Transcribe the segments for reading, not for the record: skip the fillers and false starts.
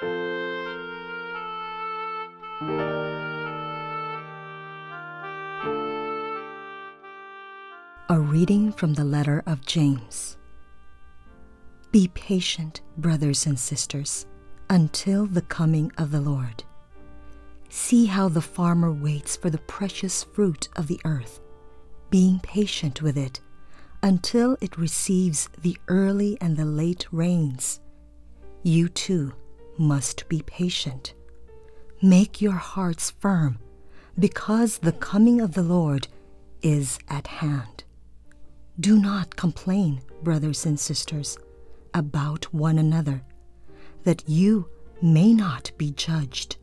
A reading from the letter of James. Be patient, brothers and sisters, until the coming of the Lord. See how the farmer waits for the precious fruit of the earth, being patient with it until it receives the early and the late rains. You too must be patient. Make your hearts firm, because the coming of the Lord is at hand. Do not complain, brothers and sisters, about one another, that you may not be judged.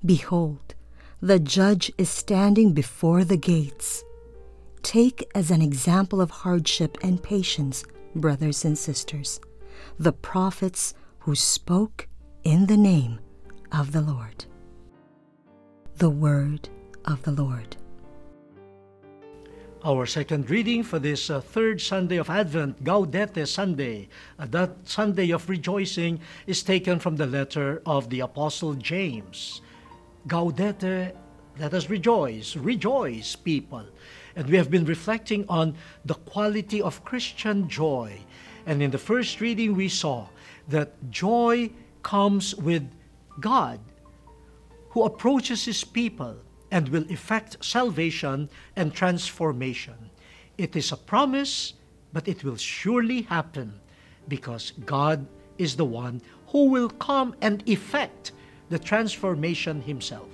Behold, the judge is standing before the gates. Take as an example of hardship and patience, brothers and sisters, the prophets who spoke in the name of the Lord. The word of the Lord. Our second reading for this third Sunday of Advent, Gaudete Sunday, that Sunday of rejoicing, is taken from the letter of the Apostle James. Gaudete, let us rejoice. Rejoice, people. And we have been reflecting on the quality of Christian joy. And in the first reading, we saw that joy comes with God, who approaches His people and will effect salvation and transformation. It is a promise, but it will surely happen, because God is the one who will come and effect the transformation Himself.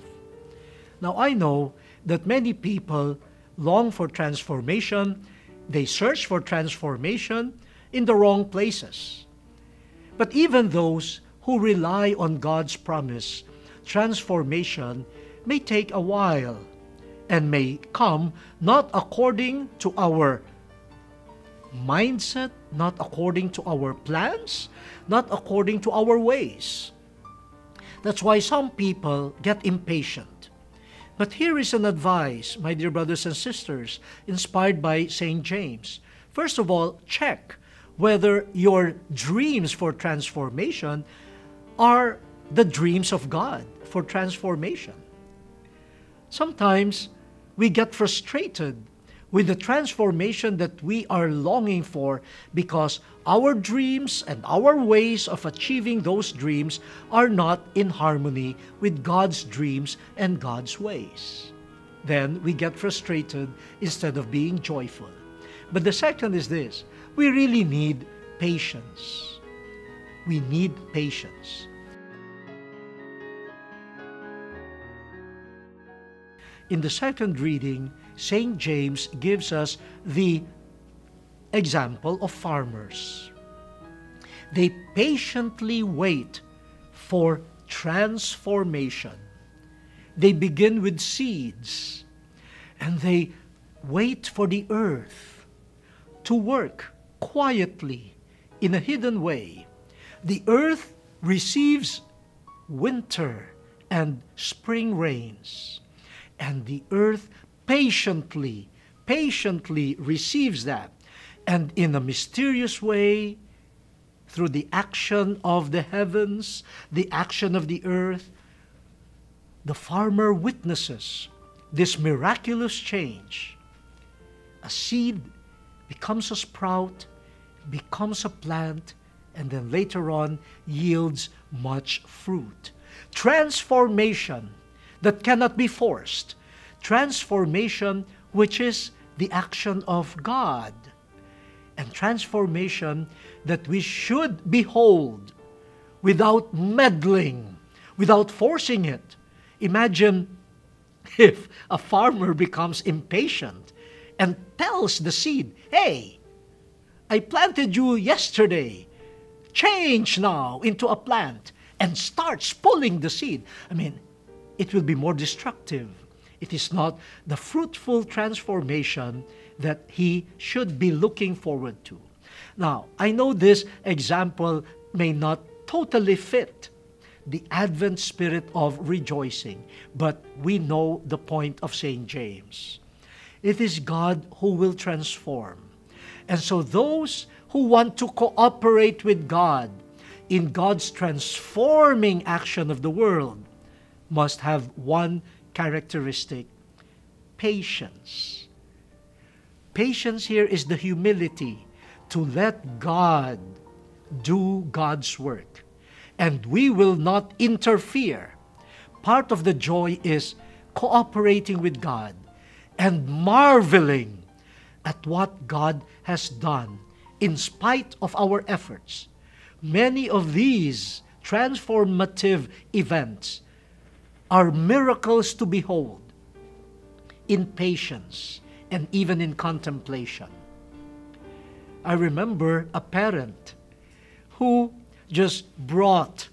Now, I know that many people long for transformation. They search for transformation in the wrong places. But even those who rely on God's promise, transformation may take a while and may come not according to our mindset, not according to our plans, not according to our ways. That's why some people get impatient. But here is an advice, my dear brothers and sisters, inspired by St. James. First of all, check whether your dreams for transformation are the dreams of God for transformation. Sometimes we get frustrated with the transformation that we are longing for because our dreams and our ways of achieving those dreams are not in harmony with God's dreams and God's ways. Then we get frustrated instead of being joyful. But the second is this: we really need patience. We need patience. In the second reading, St. James gives us the example of farmers. They patiently wait for transformation. They begin with seeds, and they wait for the earth to work quietly in a hidden way. The earth receives winter and spring rains, and the earth patiently receives that. And in a mysterious way, through the action of the heavens, the action of the earth, the farmer witnesses this miraculous change. A seed becomes a sprout, becomes a plant, and then later on yields much fruit. Transformation that cannot be forced. Transformation which is the action of God. And transformation that we should behold without meddling, without forcing it. Imagine if a farmer becomes impatient and tells the seed, "Hey, I planted you yesterday. Change now into a plant," and starts pulling the seed. I mean, it will be more destructive. It is not the fruitful transformation that he should be looking forward to. Now, I know this example may not totally fit the Advent spirit of rejoicing, but we know the point of St. James. It is God who will transform. And so those who want to cooperate with God in God's transforming action of the world must have one characteristic: patience. Patience here is the humility to let God do God's work, and we will not interfere. Part of the joy is cooperating with God and marveling at what God has done in spite of our efforts. Many of these transformative events are miracles to behold in patience and even in contemplation. I remember a parent who just brought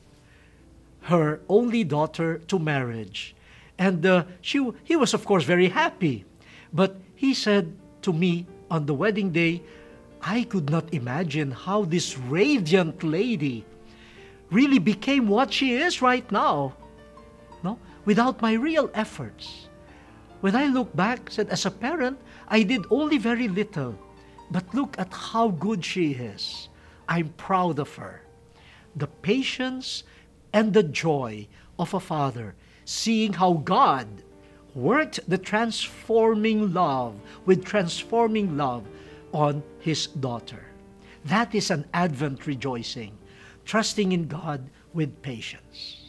her only daughter to marriage. And he was, of course, very happy. But he said to me on the wedding day, I could not imagine how this radiant lady really became what she is right now, no? Without my real efforts. When I look back, said, as a parent, I did only very little. But look at how good she is. I'm proud of her. The patience and the joy of a father, seeing how God worked the transforming love with transforming love on his daughter. That is an Advent rejoicing, trusting in God with patience.